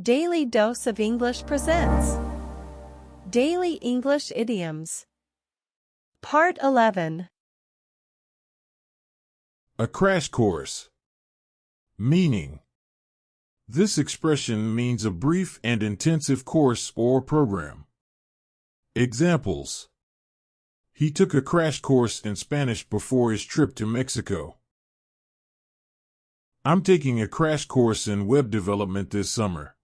Daily Dose of English presents Daily English Idioms. Part 11. A crash course. Meaning. This expression means a brief and intensive course or program. Examples. He took a crash course in Spanish before his trip to Mexico. I'm taking a crash course in web development this summer.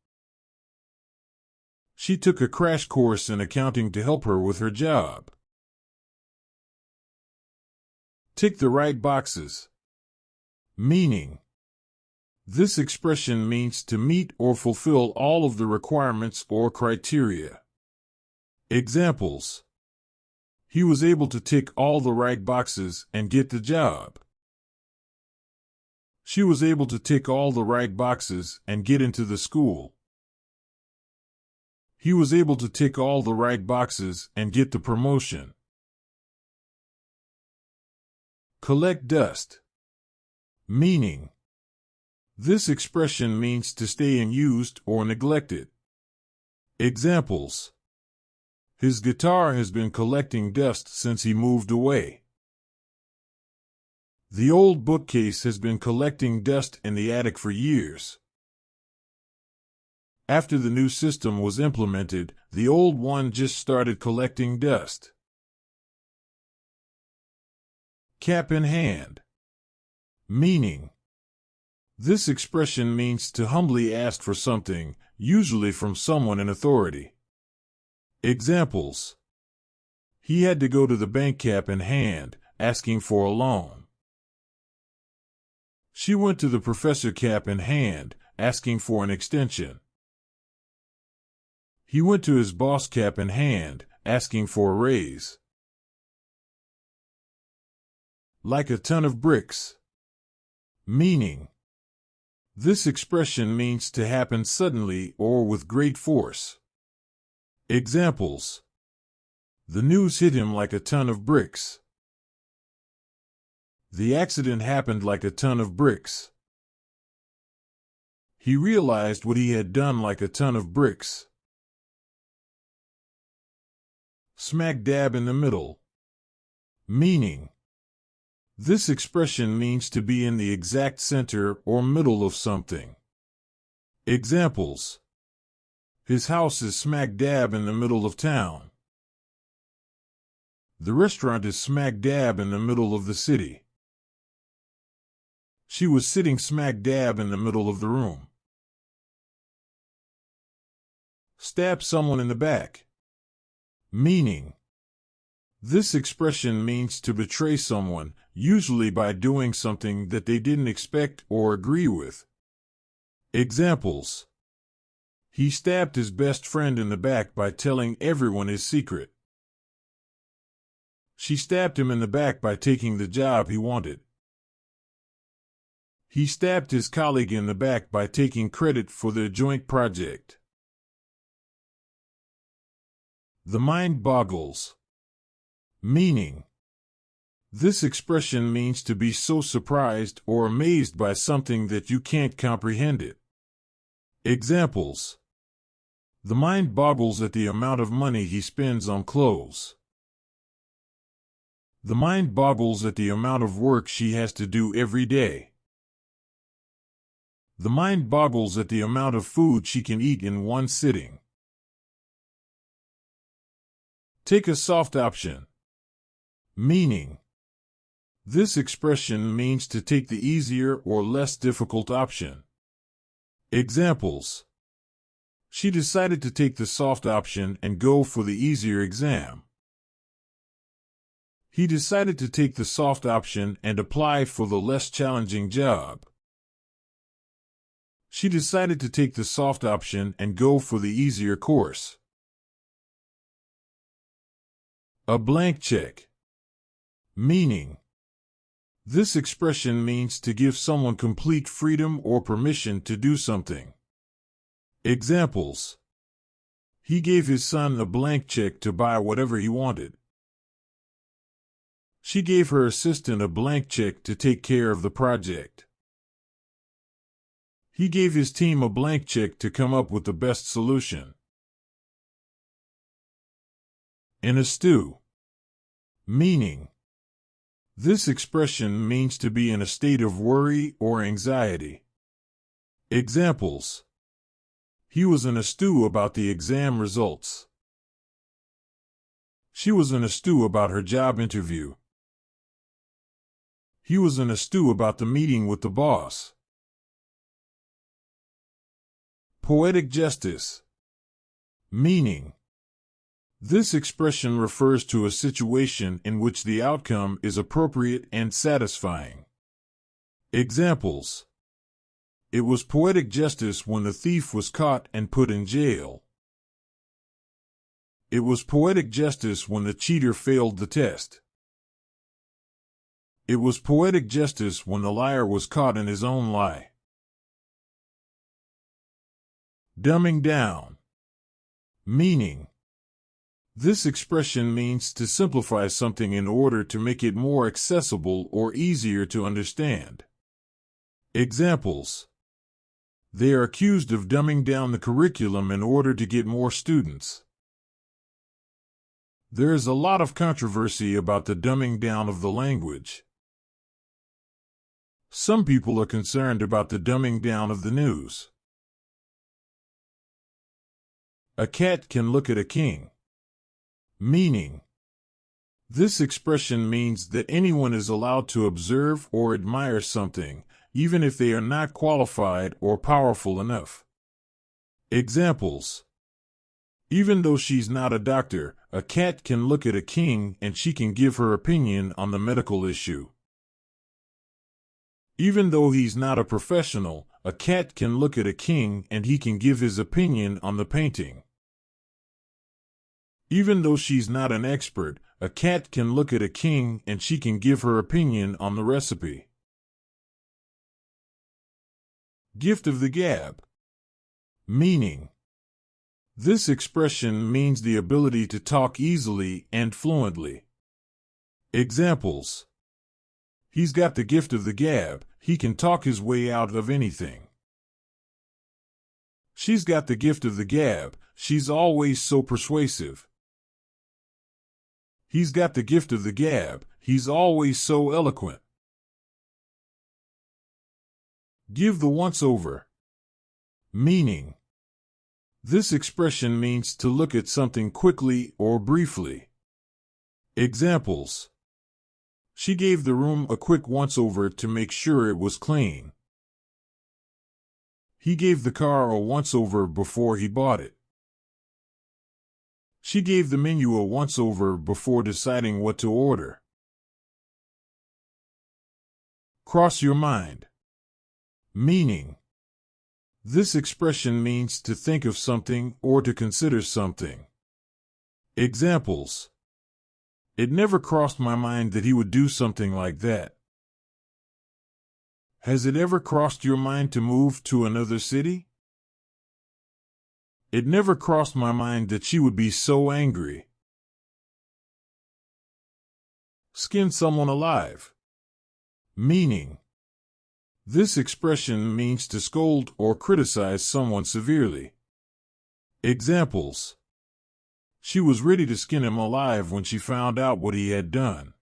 She took a crash course in accounting to help her with her job. Tick the right boxes. Meaning. This expression means to meet or fulfill all of the requirements or criteria. Examples. He was able to tick all the right boxes and get the job. She was able to tick all the right boxes and get into the school. He was able to tick all the right boxes and get the promotion. Collect dust. Meaning. This expression means to stay unused or neglected. Examples. His guitar has been collecting dust since he moved away. The old bookcase has been collecting dust in the attic for years. After the new system was implemented, the old one just started collecting dust. Cap in hand. Meaning. This expression means to humbly ask for something, usually from someone in authority. Examples. He had to go to the bank cap in hand, asking for a loan. She went to the professor cap in hand, asking for an extension. He went to his boss cap in hand, asking for a raise. Like a ton of bricks. Meaning. This expression means to happen suddenly or with great force. Examples. The news hit him like a ton of bricks. The accident happened like a ton of bricks. He realized what he had done like a ton of bricks. Smack dab in the middle. Meaning. This expression means to be in the exact center or middle of something. Examples. His house is smack dab in the middle of town. The restaurant is smack dab in the middle of the city. She was sitting smack dab in the middle of the room. Stab someone in the back. Meaning. This expression means to betray someone, usually by doing something that they didn't expect or agree with. Examples. He stabbed his best friend in the back by telling everyone his secret. She stabbed him in the back by taking the job he wanted. He stabbed his colleague in the back by taking credit for their joint project. The mind boggles. Meaning. This expression means to be so surprised or amazed by something that you can't comprehend it. Examples. The mind boggles at the amount of money he spends on clothes. The mind boggles at the amount of work she has to do every day. The mind boggles at the amount of food she can eat in one sitting. Take a soft option. Meaning. This expression means to take the easier or less difficult option. Examples. She decided to take the soft option and go for the easier exam. He decided to take the soft option and apply for the less challenging job. She decided to take the soft option and go for the easier course. A blank check. Meaning. This expression means to give someone complete freedom or permission to do something. Examples. He gave his son a blank check to buy whatever he wanted. She gave her assistant a blank check to take care of the project. He gave his team a blank check to come up with the best solution. In a stew. Meaning. This expression means to be in a state of worry or anxiety. Examples. He was in a stew about the exam results. She was in a stew about her job interview. He was in a stew about the meeting with the boss. Poetic justice. Meaning. This expression refers to a situation in which the outcome is appropriate and satisfying. Examples. It was poetic justice when the thief was caught and put in jail. It was poetic justice when the cheater failed the test. It was poetic justice when the liar was caught in his own lie. Dumbing down. Meaning. This expression means to simplify something in order to make it more accessible or easier to understand. Examples. They are accused of dumbing down the curriculum in order to get more students. There is a lot of controversy about the dumbing down of the language. Some people are concerned about the dumbing down of the news. A cat can look at a king. Meaning. This expression means that anyone is allowed to observe or admire something, even if they are not qualified or powerful enough. Examples. Even though she's not a doctor, a cat can look at a king and she can give her opinion on the medical issue. Even though he's not a professional, a cat can look at a king and he can give his opinion on the painting. Even though she's not an expert, a cat can look at a king and she can give her opinion on the recipe. Gift of the gab. Meaning. This expression means the ability to talk easily and fluently. Examples. He's got the gift of the gab, he can talk his way out of anything. She's got the gift of the gab, she's always so persuasive. He's got the gift of the gab, he's always so eloquent. Give the once-over. Meaning. This expression means to look at something quickly or briefly. Examples. She gave the room a quick once-over to make sure it was clean. He gave the car a once-over before he bought it. She gave the menu a once-over before deciding what to order. Cross your mind. Meaning. This expression means to think of something or to consider something. Examples. It never crossed my mind that he would do something like that. Has it ever crossed your mind to move to another city? It never crossed my mind that she would be so angry. Skin someone alive. Meaning. This expression means to scold or criticize someone severely. Examples. She was ready to skin him alive when she found out what he had done.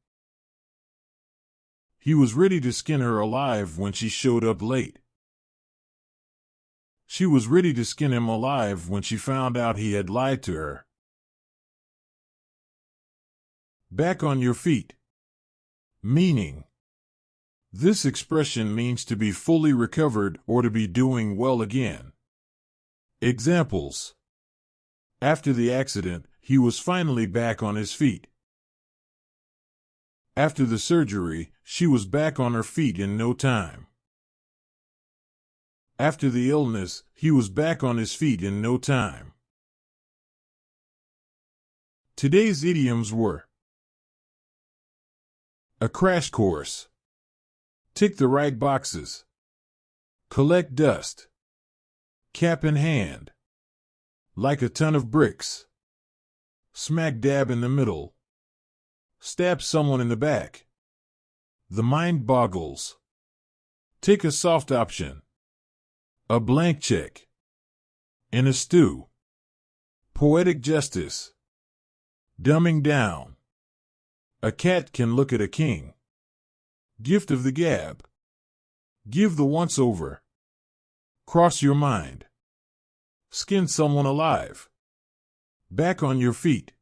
He was ready to skin her alive when she showed up late. She was ready to skin him alive when she found out he had lied to her. Back on your feet. Meaning. This expression means to be fully recovered or to be doing well again. Examples. After the accident, he was finally back on his feet. After the surgery, she was back on her feet in no time. After the illness, he was back on his feet in no time. Today's idioms were: a crash course, tick the right boxes, collect dust, cap in hand, like a ton of bricks, smack dab in the middle, stab someone in the back, the mind boggles, take a soft option, A blank check. In a stew. Poetic justice. Dumbing down. A cat can look at a king. Gift of the gab. Give the once over. Cross your mind. Skin someone alive. Back on your feet.